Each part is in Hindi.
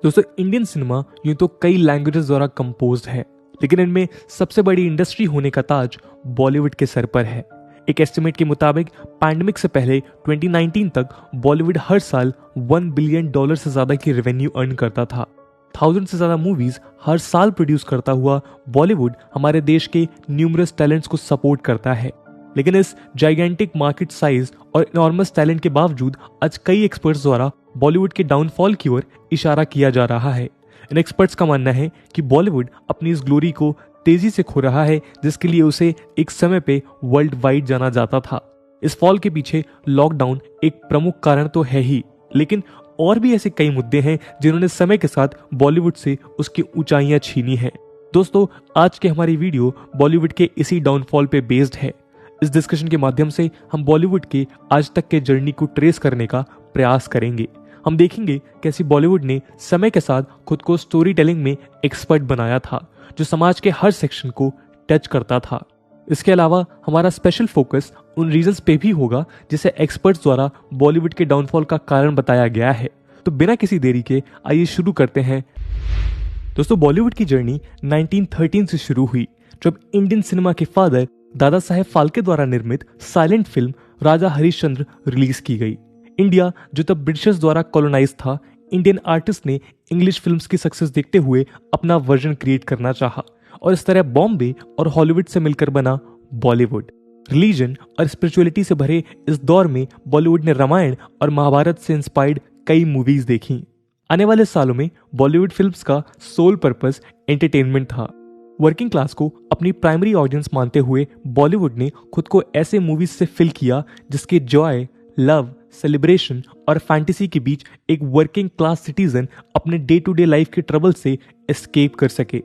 दोस्तों इंडियन सिनेमा यूं तो कई लैंग्वेजेस द्वारा कंपोज्ड है, लेकिन इनमें सबसे बड़ी इंडस्ट्री होने का ताज बॉलीवुड के सर पर है। एक एस्टिमेट के मुताबिक पैंडेमिक से पहले 2019 तक बॉलीवुड हर साल $1 बिलियन से ज्यादा की रेवेन्यू अर्न करता था। 1000 से ज्यादा मूवीज हर साल प्रोड्यूस करता हुआ बॉलीवुड हमारे देश के न्यूमरस टैलेंट्स को सपोर्ट करता है। लेकिन इस जाइगेंटिक मार्केट साइज और इनॉर्मस टैलेंट के बावजूद आज कई एक्सपर्ट्स द्वारा बॉलीवुड के डाउनफॉल की ओर इशारा किया जा रहा है। इन एक्सपर्ट्स का मानना है कि बॉलीवुड अपनी इस ग्लोरी को तेजी से खो रहा है, जिसके लिए उसे एक समय पे वर्ल्ड वाइड जाना जाता था। इस फॉल के पीछे लॉकडाउन एक प्रमुख कारण तो है ही, लेकिन और भी ऐसे कई मुद्दे हैं जिन्होंने समय के साथ बॉलीवुड से उसकी ऊंचाइयां छीनी हैं। दोस्तों, आज के हमारी वीडियो बॉलीवुड के इसी डाउनफॉल पे बेस्ड है। इस डिस्कशन के माध्यम से हम बॉलीवुड के आज तक के जर्नी को ट्रेस करने का प्रयास करेंगे। हम देखेंगे कैसे बॉलीवुड ने समय के साथ खुद को स्टोरी टेलिंग में एक्सपर्ट बनाया था, जो समाज के हर सेक्शन को टच करता था। इसके अलावा हमारा स्पेशल फोकस उन रीजंस पे भी होगा जिसे एक्सपर्ट्स द्वारा बॉलीवुड के डाउनफॉल का कारण बताया गया है। तो बिना किसी देरी के आइए शुरू करते हैं। दोस्तों, बॉलीवुड की जर्नी 1913 से शुरू हुई, जब इंडियन सिनेमा के फादर दादा साहेब फाल्के द्वारा निर्मित साइलेंट फिल्म राजा हरिश्चंद्र रिलीज की गई। इंडिया, जो तब ब्रिटिशर्स द्वारा कॉलोनाइज था, इंडियन आर्टिस्ट ने इंग्लिश फिल्म्स की सक्सेस देखते हुए अपना वर्जन क्रिएट करना चाहा और इस तरह बॉम्बे और हॉलीवुड से मिलकर बना बॉलीवुड। रिलीजन और स्पिरिचुअलिटी से भरे इस दौर में बॉलीवुड ने रामायण और महाभारत से इंस्पायर्ड कई मूवीज देखी। आने वाले सालों में बॉलीवुड फिल्म्स का सोल पर्पस एंटरटेनमेंट था। वर्किंग क्लास को अपनी प्राइमरी ऑडियंस मानते हुए बॉलीवुड ने खुद को ऐसे मूवीज से फिल किया जिसके जॉय, लव, सेलिब्रेशन और फैंटेसी के बीच एक वर्किंग क्लास सिटीजन अपने डे टू डे लाइफ के ट्रबल से एस्केप कर सके।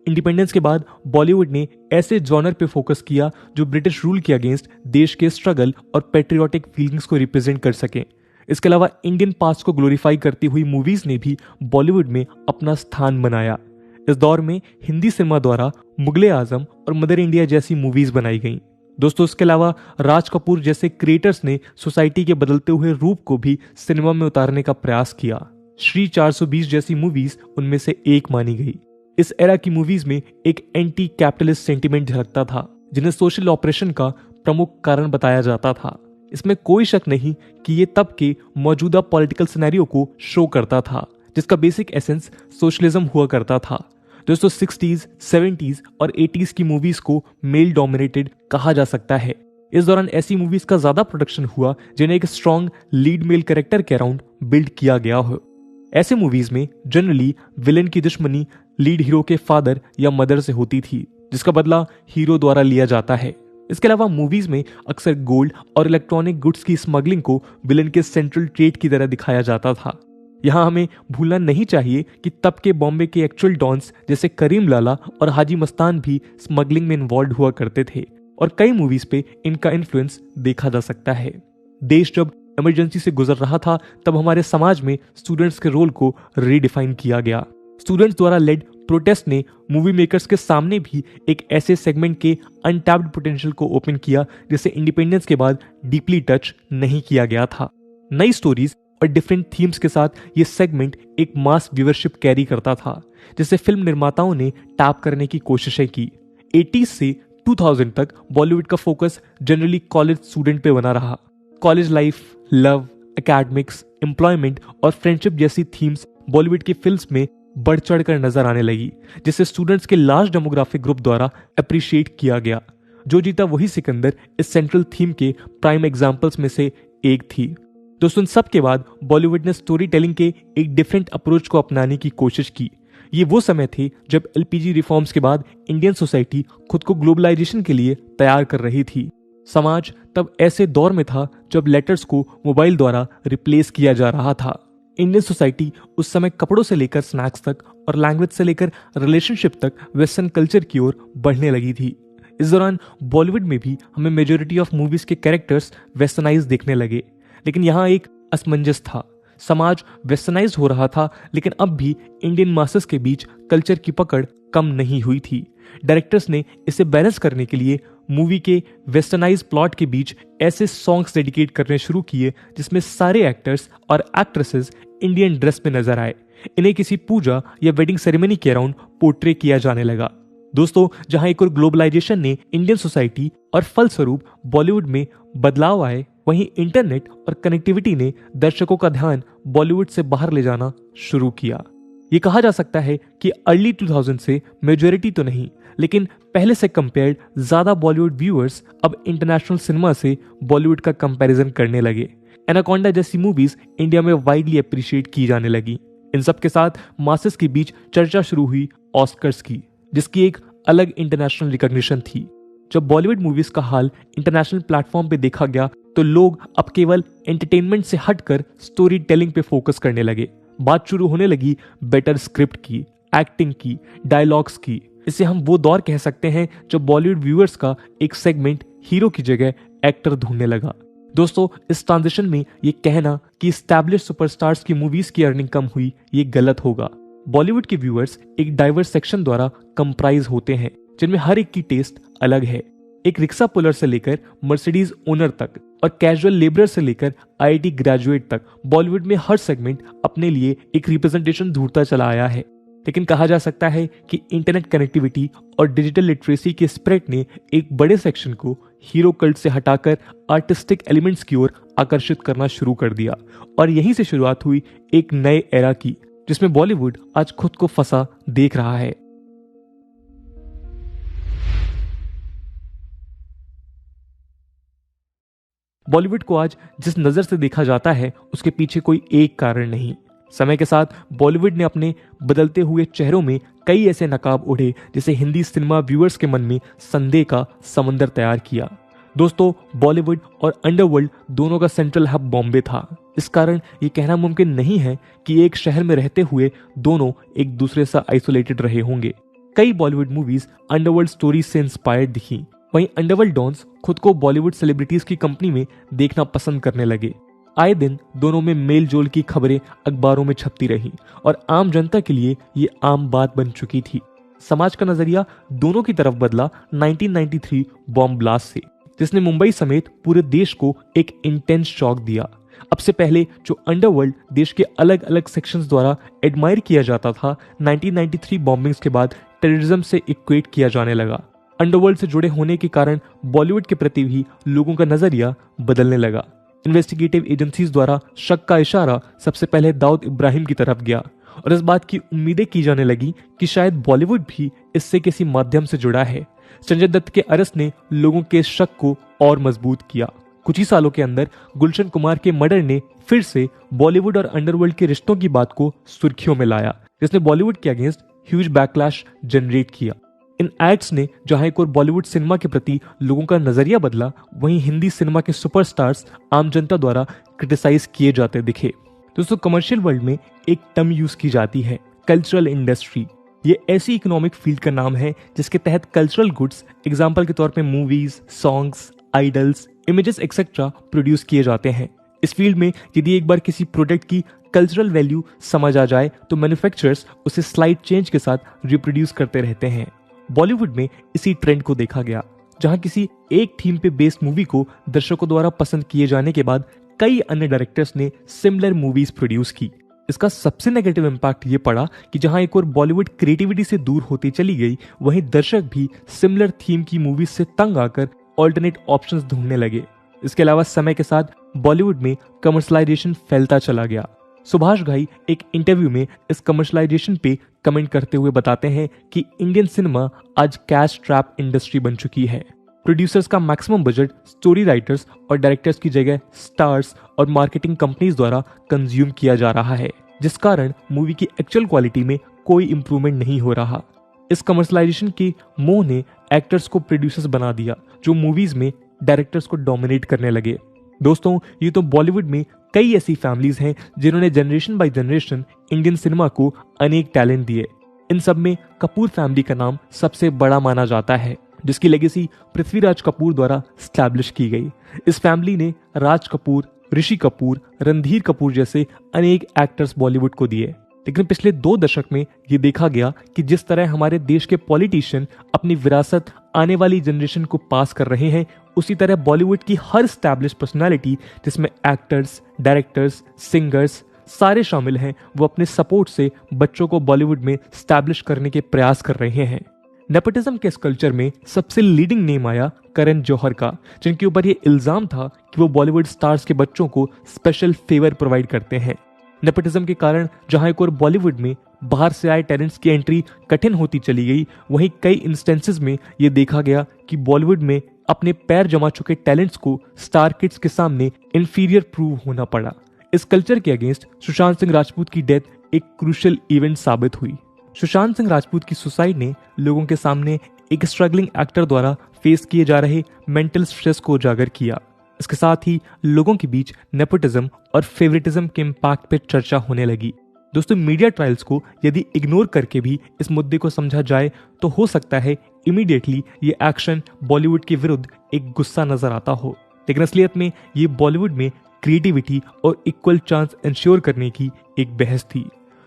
इंडिपेंडेंस के बाद बॉलीवुड ने ऐसे जॉनर पे फोकस किया जो ब्रिटिश रूल के अगेंस्ट देश के स्ट्रगल और पेट्रियोटिक फीलिंग्स को रिप्रेजेंट कर सके। इसके अलावा इंडियन पास्ट को ग्लोरीफाई करती हुई मूवीज ने भी बॉलीवुड में अपना स्थान बनाया। इस दौर में हिंदी सिनेमा द्वारा मुगले आजम और मदर इंडिया जैसी मूवीज बनाई गईं। दोस्तों, इसके अलावा राज कपूर जैसे क्रिएटर्स ने सोसाइटी के बदलते हुए रूप को भी सिनेमा में उतारने का प्रयास किया। श्री 420 जैसी मूवीज उनमें से एक मानी गई। इस एरा की मूवीज में एक एंटी कैपिटलिस्ट सेंटिमेंट झलकता था, जिन्हें सोशल ऑपरेशन का प्रमुख कारण बताया जाता था। इसमें कोई शक नहीं कि ये तब के मौजूदा पॉलिटिकल सिनेरियो को शो करता था, जिसका बेसिक एसेंस सोशलिज्म हुआ करता था। दोस्तों, 60s, 70s और 80s की मूवीज को मेल डोमिनेटेड कहा जा सकता है। इस दौरान ऐसी मूवीज का ज्यादा प्रोडक्शन हुआ जिन्हें एक स्ट्रॉन्ग लीड मेल कैरेक्टर के अराउंड बिल्ड किया गया हो। ऐसे मूवीज में जनरली विलेन की दुश्मनी लीड हीरो के फादर या मदर से होती थी, जिसका बदला हीरो द्वारा लिया जाता है। इसके अलावा मूवीज में अक्सर गोल्ड और इलेक्ट्रॉनिक गुड्स की स्मगलिंग को विलेन के सेंट्रल ट्रेट की तरह दिखाया जाता था। यहाँ हमें भूलना नहीं चाहिए कि तब के बॉम्बे के एक्चुअल डॉन्स जैसे करीम लाला और हाजी मस्तान भी स्मगलिंग में इन्वॉल्व हुआ करते थे और कई मूवीज पे इनका इन्फ्लुएंस देखा जा सकता है। देश जब इमरजेंसी से गुजर रहा था, तब हमारे समाज में स्टूडेंट्स के रोल को रीडिफाइन किया गया। स्टूडेंट्स द्वारा लेड प्रोटेस्ट ने मूवी मेकर्स के सामने भी एक ऐसे सेगमेंट के अनटैप्ड पोटेंशियल को ओपन किया जिसे इंडिपेंडेंस के बाद डीपली टच नहीं किया गया था। नई स्टोरीज और डिफरेंट थीम्स के साथ ये सेगमेंट एक मास व्यूअरशिप कैरी करता था, जिसे फिल्म निर्माताओं ने टैप करने की कोशिशें की। 80s से 2000 तक बॉलीवुड का फोकस जनरली कॉलेज स्टूडेंट पे बना रहा। College life, love, academics, employment और फ्रेंडशिप जैसी थीम्स बॉलीवुड की फिल्म्स में बढ़ चढ़ कर नजर आने लगी, जिसे स्टूडेंट्स के लार्ज डेमोग्राफिक ग्रुप द्वारा अप्रिशिएट किया गया। जो जीता वही सिकंदर इस सेंट्रल थीम के प्राइम एग्जाम्पल्स में से एक थी। दोस्तों, इन सब के बाद बॉलीवुड ने स्टोरी टेलिंग के एक डिफरेंट अप्रोच को अपनाने की कोशिश की। ये वो समय थे जब एलपीजी रिफॉर्म्स के बाद इंडियन सोसाइटी खुद को ग्लोबलाइजेशन के लिए तैयार कर रही थी। समाज तब ऐसे दौर में था जब लेटर्स को मोबाइल द्वारा रिप्लेस किया जा रहा था। इंडियन सोसाइटी उस समय कपड़ों से लेकर स्नैक्स तक और लैंग्वेज से लेकर रिलेशनशिप तक वेस्टर्न कल्चर की ओर बढ़ने लगी थी। इस दौरान बॉलीवुड में भी हमें मेजोरिटी ऑफ मूवीज के कैरेक्टर्स वेस्टर्नाइज दिखने लगे, लेकिन यहाँ एक असमंजस था। समाज वेस्टर्नाइज हो रहा था, लेकिन अब भी इंडियन मासेस के बीच कल्चर की पकड़ कम नहीं हुई थी। डायरेक्टर्स ने इसे बैलेंस करने के लिए मूवी के वेस्टर्नाइज प्लॉट के बीच ऐसे सॉन्ग्स डेडिकेट करने शुरू किए जिसमें सारे एक्टर्स और एक्ट्रेसेस इंडियन ड्रेस में नजर आए। इन्हें किसी पूजा या वेडिंग सेरेमनी के अराउंड पोर्ट्रे किया जाने लगा। दोस्तों, जहां एक और ग्लोबलाइजेशन ने इंडियन सोसाइटी और फलस्वरूप बॉलीवुड में बदलाव आए, वहीं इंटरनेट और कनेक्टिविटी ने दर्शकों का ध्यान बॉलीवुड से बाहर ले जाना शुरू किया। ये कहा जा सकता है कि अर्ली 2000 से मेजॉरिटी तो नहीं, लेकिन पहले से कंपेयर्ड ज्यादा बॉलीवुड व्यूअर्स अब इंटरनेशनल सिनेमा से बॉलीवुड का कंपैरिजन करने लगे। एनाकोंडा जैसी मूवीज इंडिया में वाइडली अप्रिशिएट की जाने लगी। इन सब के साथ मासेस के बीच चर्चा शुरू हुई ऑस्कर्स की, जिसकी एक अलग इंटरनेशनल रिकॉग्निशन थी। जब बॉलीवुड मूवीज का हाल इंटरनेशनल प्लेटफॉर्म पे देखा गया तो लोग अब केवल एंटरटेनमेंट से हटकर स्टोरी टेलिंग पे फोकस करने लगे। बात शुरू होने लगी बेटर स्क्रिप्ट की, एक्टिंग की, डायलॉग्स की। इसे हम वो दौर कह सकते हैं जब बॉलीवुड व्यूअर्स का एक सेगमेंट हीरो की जगह एक्टर ढूंढने लगा। दोस्तों, इस ट्रांजिशन में ये कहना कि एस्टैब्लिश्ड सुपरस्टार्स की मूवीज की अर्निंग कम हुई, ये गलत होगा। बॉलीवुड के व्यूअर्स एक डाइवर्स सेक्शन द्वारा कंप्राइज होते हैं, जिनमें हर एक की टेस्ट अलग है। एक रिक्शा पुलर से लेकर मर्सिडीज ओनर तक और कैजुअल लेबरर से लेकर आईआईटी ग्रेजुएट तक बॉलीवुड में हर सेगमेंट अपने लिए एक रिप्रेजेंटेशन ढूंढता चला आया है। लेकिन कहा जा सकता है कि इंटरनेट कनेक्टिविटी और डिजिटल लिटरेसी के स्प्रेड ने एक बड़े सेक्शन को हीरो कल्ट से हटाकर आर्टिस्टिक एलिमेंट्स की ओर आकर्षित करना शुरू कर दिया, और यहीं से शुरुआत हुई एक नए एरा की, जिसमें बॉलीवुड आज खुद को फंसा देख रहा है। बॉलीवुड को आज जिस नजर से देखा जाता है, उसके पीछे कोई एक कारण नहीं। समय के साथ बॉलीवुड ने अपने बदलते हुए चेहरों में कई ऐसे नकाब ओढ़े जिसे हिंदी सिनेमा व्यूअर्स के मन में संदेह का समंदर तैयार किया। दोस्तों, बॉलीवुड और अंडरवर्ल्ड दोनों का सेंट्रल हब बॉम्बे था। इस कारण ये कहना मुमकिन नहीं है कि एक शहर में रहते हुए दोनों एक दूसरे से आइसोलेटेड रहे होंगे। कई बॉलीवुड मूवीज अंडरवर्ल्ड स्टोरीज से इंस्पायर्ड दिखी। वहीं अंडरवर्ल्ड डॉन्स खुद को बॉलीवुड सेलिब्रिटीज की कंपनी में देखना पसंद करने लगे। आए दिन दोनों में मेल जोल की खबरें अखबारों में छपती रही और आम जनता के लिए ये आम बात बन चुकी थी। समाज का नजरिया दोनों की तरफ बदला 1993 बॉम्ब ब्लास्ट से, जिसने मुंबई समेत पूरे देश को एक इंटेंस शॉक दिया। अब से पहले जो अंडरवर्ल्ड देश के अलग अलग सेक्शंस द्वारा एडमायर किया जाता था, 1993 बॉम्बिंग्स के बाद टेररिज्म से इक्वेट किया जाने लगा। अंडरवर्ल्ड से जुड़े होने के कारण बॉलीवुड के प्रति भी लोगों का नजरिया बदलने लगा। इन्वेस्टिगेटिव एजेंसीज द्वारा शक का इशारा सबसे पहले दाऊद इब्राहिम की तरफ गया और इस बात की उम्मीदें की जाने लगी कि शायद बॉलीवुड भी इससे किसी माध्यम से जुड़ा है। संजय दत्त के अरेस्ट ने लोगों के शक को और मजबूत किया। कुछ ही सालों के अंदर गुलशन कुमार के मर्डर ने फिर से बॉलीवुड और अंडरवर्ल्ड के रिश्तों की बात को सुर्खियों में लाया, जिसने बॉलीवुड के अगेंस्ट ह्यूज बैकलैश जनरेट किया। इन एक्ट्स ने जहां एक और बॉलीवुड सिनेमा के प्रति लोगों का नजरिया बदला, वहीं हिंदी सिनेमा के सुपरस्टार्स आम जनता द्वारा क्रिटिसाइज किए जाते दिखे। दोस्तों, कमर्शियल वर्ल्ड में एक टर्म यूज की जाती है, कल्चरल इंडस्ट्री। ये ऐसी इकोनॉमिक फील्ड का नाम है जिसके तहत कल्चरल गुड्स, एग्जाम्पल के तौर पे movies, songs, idols, images etcetera produce किए जाते हैं। इस फील्ड में यदि एक बार किसी प्रोडक्ट की कल्चरल वैल्यू समझ आ जाए तो मैन्युफैक्चरर्स उसे स्लाइड चेंज के साथ रिप्रोड्यूस करते रहते हैं। बॉलीवुड में इसी ट्रेंड को देखा गया, जहां किसी एक थीम पे बेस्ड मूवी को दर्शकों द्वारा पसंद किए जाने के बाद कई अन्य डायरेक्टर्स ने सिमिलर मूवीज प्रोड्यूस की। इसका सबसे नेगेटिव इम्पैक्ट ये पड़ा कि जहां एक और बॉलीवुड क्रिएटिविटी से दूर होती चली गई, वहीं दर्शक भी सिमिलर थीम की मूवीज से तंग आकर ऑल्टरनेट ऑप्शंस ढूंढने लगे। इसके अलावा समय के साथ बॉलीवुड में कमर्शलाइजेशन फैलता चला गया। सुभाष घाई एक इंटरव्यू में इस कमर्शलाइजेशन पे कमेंट करते हुए बताते हैं कि इंडियन सिनेमा आज कैश ट्रैप इंडस्ट्री बन चुकी है। प्रोड्यूसर्स का मैक्सिमम बजट स्टोरी राइटर्स और डायरेक्टर्स की जगह स्टार्स और मार्केटिंग कंपनीज द्वारा कंज्यूम किया जा रहा है, जिस कारण मूवी की एक्चुअल क्वालिटी में कोई इंप्रूवमेंट नहीं हो रहा। इस कमर्शलाइजेशन के मोह ने एक्टर्स को प्रोड्यूसर्स बना दिया, जो मूवीज में डायरेक्टर्स को डोमिनेट करने लगे। दोस्तों, ये तो बॉलीवुड में कई ऐसी फैमिलीज हैं जिन्होंने generation by generation Indian cinema को अनेक टैलेंट दिए। इन सब में कपूर फैमिली का नाम सबसे बड़ा माना जाता है, जिसकी लेगेसी पृथ्वीराज कपूर द्वारा स्टैब्लिश की गई। इस फैमिली ने राज कपूर, ऋषि कपूर, रणधीर कपूर जैसे अनेक एक्टर्स बॉलीवुड को दिए। लेकिन पिछले 2 दशक में ये देखा गया कि जिस तरह हमारे देश के पॉलिटिशियन अपनी विरासत आने वाली जनरेशन को पास कर रहे हैं, उसी तरह बॉलीवुड की हर स्टैब्लिश पर्सनालिटी, जिसमें एक्टर्स, डायरेक्टर्स, सिंगर्स, सारे शामिल हैं वो अपने सपोर्ट से बच्चों को बॉलीवुड में स्टैब्लिश करने के प्रयास कर रहे हैं। नेपोटिज्म के इस कल्चर में सबसे लीडिंग नेम आया करण जौहर का, जिनके ऊपर ये इल्जाम था कि वो बॉलीवुड स्टार्स के बच्चों को स्पेशल फेवर प्रोवाइड करते हैं। नेपोटिज्म के कारण जहां एक और बॉलीवुड में बाहर से आए टैलेंट्स की एंट्री कठिन होती चली गई, वहीं कई इंस्टेंसेस में ये देखा गया कि बॉलीवुड में अपने पैर जमा चुके टैलेंट्स को स्टार किड्स के सामने इंफीरियर प्रूव होना पड़ा। इस कल्चर के अगेंस्ट सुशांत सिंह राजपूत की डेथ एक क्रूशियल इवेंट साबित हुई। सुशांत सिंह राजपूत की सुसाइड ने लोगों के सामने एक स्ट्रगलिंग एक्टर द्वारा फेस किए जा रहे मेंटल स्ट्रेस को उजागर किया। इसके साथ ही लोगों के बीच नेपोटिज्म और फेवरेटिज्म के इम्पैक्ट पर चर्चा होने लगी। दोस्तों, मीडिया ट्रायल्स को यदि इग्नोर करके भी इस मुद्दे को समझा जाए तो हो सकता है इमीडिएटली ये एक्शन बॉलीवुड के विरुद्ध एक गुस्सा नजर आता हो, लेकिन असलियत में ये बॉलीवुड में क्रिएटिविटी और इक्वल चांस इंश्योर करने की एक बहस थी।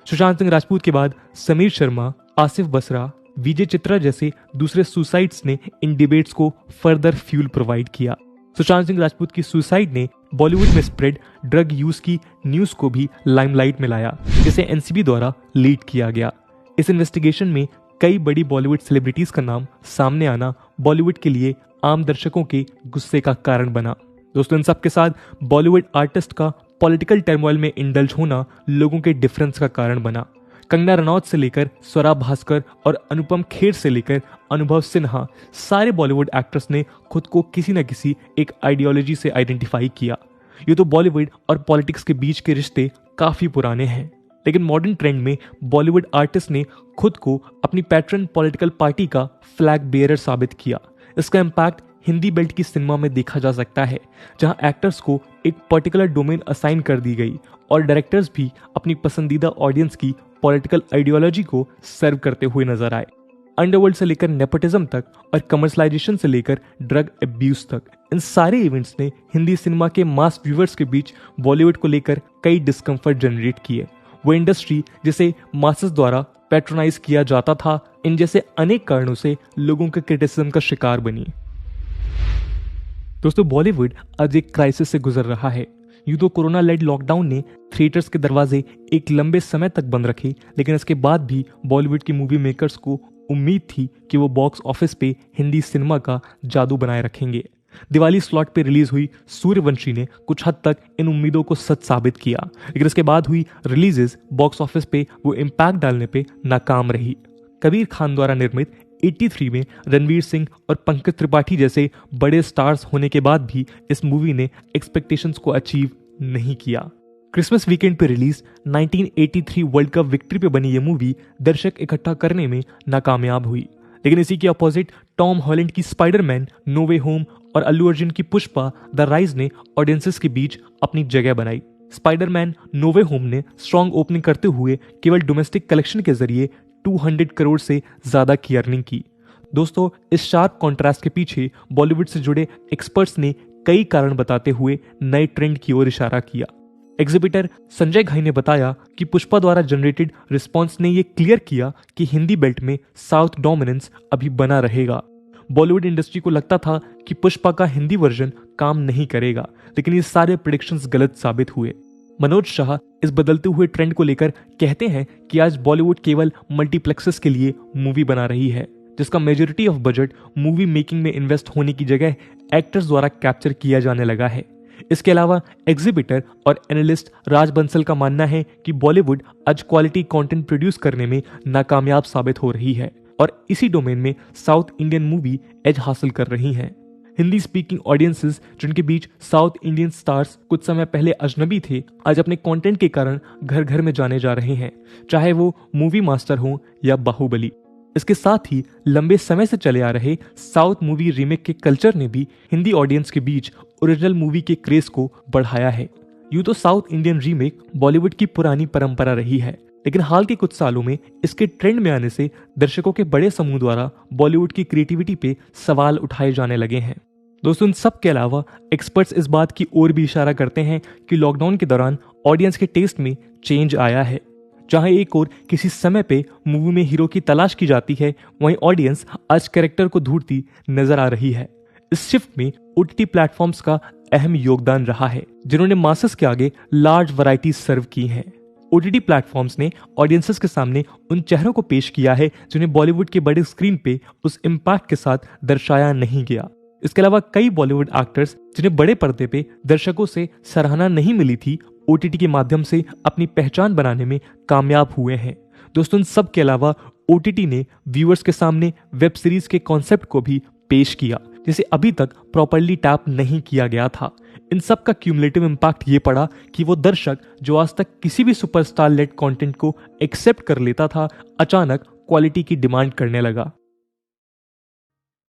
सुशांत सिंह राजपूत के बाद समीर शर्मा, आसिफ बसरा, विजय चित्रा जैसे दूसरे सुसाइड्स ने इन डिबेट्स को फर्दर फ्यूल प्रोवाइड किया। सुशांत सिंह राजपूत की सुसाइड ने बॉलीवुड में स्प्रेड ड्रग यूज की न्यूज को भी लाइमलाइट में लाया, जिसे एनसीबी द्वारा लीड किया गया। इस इन्वेस्टिगेशन में कई बड़ी बॉलीवुड सेलिब्रिटीज का नाम सामने आना बॉलीवुड के लिए आम दर्शकों के गुस्से का कारण बना। दोस्तों, इन सब के साथ बॉलीवुड आर्टिस्ट का पॉलिटिकल टर्मोइल में इंडल्ज होना लोगों के डिफरेंस का कारण बना। कंगना रनौत से लेकर स्वरा भास्कर और अनुपम खेर से लेकर अनुभव सिन्हा, सारे बॉलीवुड एक्टर्स ने खुद को किसी न किसी एक आइडियोलॉजी से आइडेंटिफाई किया। ये तो बॉलीवुड और पॉलिटिक्स के बीच के रिश्ते काफी पुराने हैं, लेकिन मॉडर्न ट्रेंड में बॉलीवुड आर्टिस्ट ने खुद को अपनी पैट्रन पॉलिटिकल पार्टी का फ्लैग बेयरर साबित किया। इसका इम्पैक्ट हिंदी बेल्ट की सिनेमा में देखा जा सकता है, जहां एक्टर्स को एक पर्टिकुलर डोमेन असाइन कर दी गई और डायरेक्टर्स भी अपनी पसंदीदा ऑडियंस की पॉलिटिकल आइडियोलॉजी को सर्व करते हुए नजर आए। अंडरवर्ल्ड से लेकर नेपोटिज्म तक और कमर्शलाइजेशन से लेकर ड्रग अब्यूज तक, इन सारे इवेंट्स ने हिंदी सिनेमा के मास व्यूवर्स के बीच बॉलीवुड को लेकर कई डिस्कम्फर्ट जनरेट किए। वो इंडस्ट्री जिसे मासेस द्वारा पैट्रोनाइज किया जाता था, इन जैसे अनेक कारणों से लोगों के क्रिटिसिज्म का शिकार बनी। दोस्तों, बॉलीवुड आज एक क्राइसिस से गुजर रहा है। यूं तो कोरोना लेड लॉकडाउन ने थिएटर्स के दरवाजे एक लंबे समय तक बंद रखे, लेकिन इसके बाद भी बॉलीवुड के मूवी मेकर्स को उम्मीद थी कि वो बॉक्स ऑफिस पे हिंदी सिनेमा का जादू बनाए रखेंगे। दिवाली स्लॉट पे रिलीज हुई सूर्यवंशी ने कुछ हद तक इन उम्मीदों को सच साबित किया, लेकिन इसके बाद हुई रिलीजेस बॉक्स ऑफिस पे वो इम्पैक्ट डालने पे नाकाम रही। कबीर खान द्वारा निर्मित 83 में रणवीर सिंह और पंकज त्रिपाठी जैसे बड़े स्टार्स होने के बाद भी इस मूवी ने एक्सपेक्टेशंस को अचीव नहीं किया। क्रिसमस वीकेंड पे रिलीज 1983 वर्ल्ड कप विक्ट्री पे बनी ये मूवी दर्शक इकट्ठा करने में नाकामयाब हुई, लेकिन इसी के अपोजिट टॉम हॉलैंड की स्पाइडरमैन नो वे होम और अल्लू अर्जुन की पुष्पा द राइज ने ऑडियंसेस के बीच अपनी जगह बनाई। स्पाइडरमैन नो वे होम ने स्ट्रॉन्ग ओपनिंग करते हुए केवल डोमेस्टिक कलेक्शन के जरिए 200 करोड़ से ज्यादा की अर्निंग की। दोस्तों, इस शार्प कॉन्ट्रास्ट के पीछे बॉलीवुड से जुड़े एक्सपर्ट्स ने कई कारण बताते हुए नए ट्रेंड की ओर इशारा किया। एग्जीबिटर संजय घाई ने बताया कि पुष्पा द्वारा जनरेटेड रिस्पॉन्स ने यह क्लियर किया कि हिंदी बेल्ट में साउथ डोमिनेंस अभी बना रहेगा। बॉलीवुड इंडस्ट्री को लगता था कि पुष्पा का हिंदी वर्जन काम नहीं करेगा, लेकिन ये सारे प्रेडिक्शंस गलत साबित हुए। मनोज शाह इस बदलते हुए ट्रेंड को लेकर कहते हैं कि आज बॉलीवुड केवल मल्टीप्लेक्सेस के लिए मूवी बना रही है, जिसका majority of budget movie making में इन्वेस्ट होने की जगह एक्टर्स द्वारा कैप्चर किया जाने लगा है। इसके अलावा एग्जीबिटर और एनालिस्ट राज बंसल का मानना है कि बॉलीवुड आज क्वालिटी कंटेंट प्रोड्यूस करने में नाकामयाब साबित हो रही है और इसी डोमेन में साउथ इंडियन मूवी एज हासिल कर रही हैं। हिंदी स्पीकिंग ऑडियंसेस जिनके बीच साउथ इंडियन स्टार्स कुछ समय पहले अजनबी थे, आज अपने कंटेंट के कारण घर घर में जाने जा रहे हैं, चाहे वो मूवी मास्टर हो या बाहुबली। इसके साथ ही लंबे समय से चले आ रहे साउथ मूवी रीमेक के कल्चर ने भी हिंदी ऑडियंस के बीच ओरिजिनल मूवी के क्रेज को बढ़ाया है। यूं तो साउथ इंडियन रीमेक बॉलीवुड की पुरानी परंपरा रही है, लेकिन हाल के कुछ सालों में इसके ट्रेंड में आने से दर्शकों के बड़े समूह द्वारा बॉलीवुड की क्रिएटिविटी पे सवाल उठाए जाने लगे हैं। दोस्तों, इन सब के अलावा एक्सपर्ट्स इस बात की ओर भी इशारा करते हैं कि लॉकडाउन के दौरान ऑडियंस के टेस्ट में चेंज आया है। जहां एक और किसी समय पे मूवी में हीरो की तलाश की जाती है, वहीं ऑडियंस आज कैरेक्टर को ढूंढती नजर आ रही है। इस शिफ्ट में ओटीटी प्लेटफॉर्म्स का अहम योगदान रहा है, जिन्होंने मासेस के आगे लार्ज वैरायटी सर्व की हैं। ओटीटी प्लेटफॉर्म्स ने ऑडियंसेस के सामने उन चेहरों को पेश किया है जिन्हें बॉलीवुड के बड़े स्क्रीन पे उस इम्पैक्ट के साथ दर्शाया नहीं गया। इसके अलावा कई बॉलीवुड एक्टर्स जिन्हें बड़े पर्दे पे दर्शकों से सराहना नहीं मिली थी, ओटीटी के माध्यम से अपनी पहचान बनाने में कामयाब हुए हैं। दोस्तों, इन सब के अलावा ओटीटी ने व्यूअर्स के सामने वेब सीरीज के कॉन्सेप्ट को भी पेश किया, जिसे अभी तक प्रॉपर्ली टैप नहीं किया गया था। इन सब का क्यूमुलेटिव इम्पैक्ट ये पड़ा कि वो दर्शक जो आज तक किसी भी सुपरस्टार लेड कंटेंट को एक्सेप्ट कर लेता था, अचानक क्वालिटी की डिमांड करने लगा।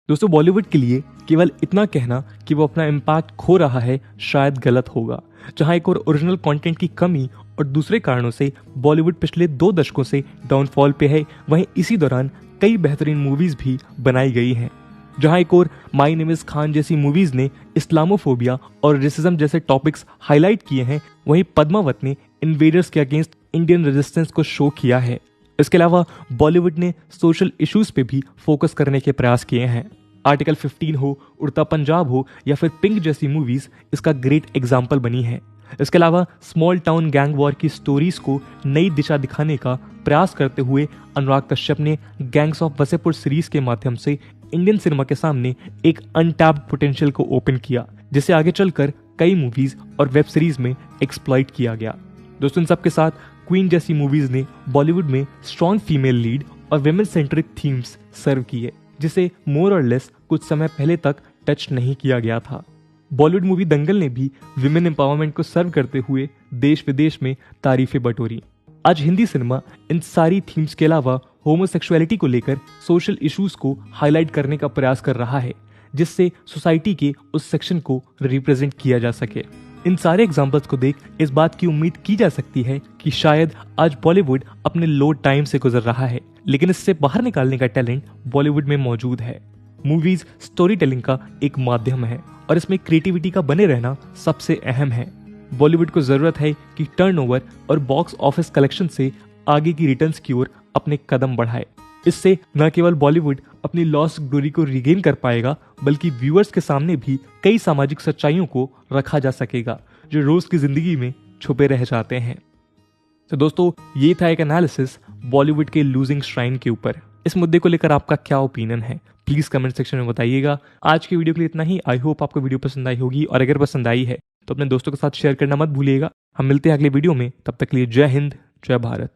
दोस्तों, बॉलीवुड के लिए केवल इतना कहना कि वो अपना इम्पैक्ट खो रहा है शायद गलत होगा। जहां एक और ओरिजिनल कंटेंट की कमी और दूसरे कारणों से बॉलीवुड पिछले 2 दशकों से डाउनफॉल पे है, वहीं इसी दौरान कई बेहतरीन मूवीज भी बनाई गई हैं। जहां एक और माय नेम इज खान जैसी मूवीज ने इस्लामोफोबिया और रेसिज्म जैसे टॉपिक्स हाईलाइट किए हैं, वहीं पद्मावत ने इन्वेडर्स के अगेंस्ट इंडियन रेजिस्टेंस को शो किया है। इसके अलावा बॉलीवुड ने सोशल इश्यूज पे भी फोकस करने के प्रयास किए हैं। आर्टिकल 15 हो, उड़ता पंजाब हो या फिर पिंक जैसी मूवीज इसका ग्रेट एग्जाम्पल बनी है। इसके अलावा स्मॉल टाउन गैंग वॉर की स्टोरीज को नई दिशा दिखाने का प्रयास करते हुए अनुराग कश्यप ने गैंग्स ऑफ वसेपुर सीरीज के माध्यम से इंडियन सिनेमा के सामने एक अनटैप्ड पोटेंशियल को ओपन किया, जिसे आगे चलकर कई मूवीज और वेब सीरीज में एक्सप्लॉइट किया गया। दोस्तों, इन सब के साथ क्वीन जैसी मूवीज ने बॉलीवुड में स्ट्रॉन्ग फीमेल लीड और विमेन सेंट्रिक थीम्स सर्व किए, जिसे मोर और लेस कुछ समय पहले तक टच नहीं किया गया था। बॉलीवुड मूवी दंगल ने भी विमेन एम्पावरमेंट को सर्व करते हुए देश विदेश में तारीफें बटोरी। आज हिंदी सिनेमा इन सारी थीम्स के अलावा होमोसेक्सुअलिटी को लेकर सोशल इश्यूज को हाईलाइट करने का प्रयास कर रहा है, जिससे सोसाइटी के उस सेक्शन को रिप्रेजेंट किया जा सके। इन सारे एग्जाम्पल्स को देख इस बात की उम्मीद की जा सकती है कि शायद आज बॉलीवुड अपने लो टाइम से गुजर रहा है, लेकिन इससे बाहर निकालने का टैलेंट बॉलीवुड में मौजूद है। मूवीज स्टोरी टेलिंग का एक माध्यम है और इसमें क्रिएटिविटी का बने रहना सबसे अहम है। बॉलीवुड को जरूरत है कि टर्नओवर और बॉक्स ऑफिस कलेक्शन से आगे की रिटर्न्स की ओर अपने कदम बढ़ाए। इससे न केवल बॉलीवुड अपनी लॉस्ट ग्लोरी को रिगेन कर पाएगा, बल्कि व्यूअर्स के सामने भी कई सामाजिक सच्चाइयों को रखा जा सकेगा जो रोज की जिंदगी में छुपे रह जाते हैं। तो दोस्तों, ये था एक एनालिसिस बॉलीवुड के लूजिंग श्राइन के ऊपर। इस मुद्दे को लेकर आपका क्या ओपिनियन है, प्लीज कमेंट सेक्शन में बताइएगा। आज की वीडियो के लिए इतना ही। आई होप आपको वीडियो पसंद आई होगी, और अगर पसंद आई है तो अपने दोस्तों के साथ शेयर करना मत भूलिएगा। हम मिलते हैं अगले वीडियो में, तब तक के लिए जय हिंद, जय भारत।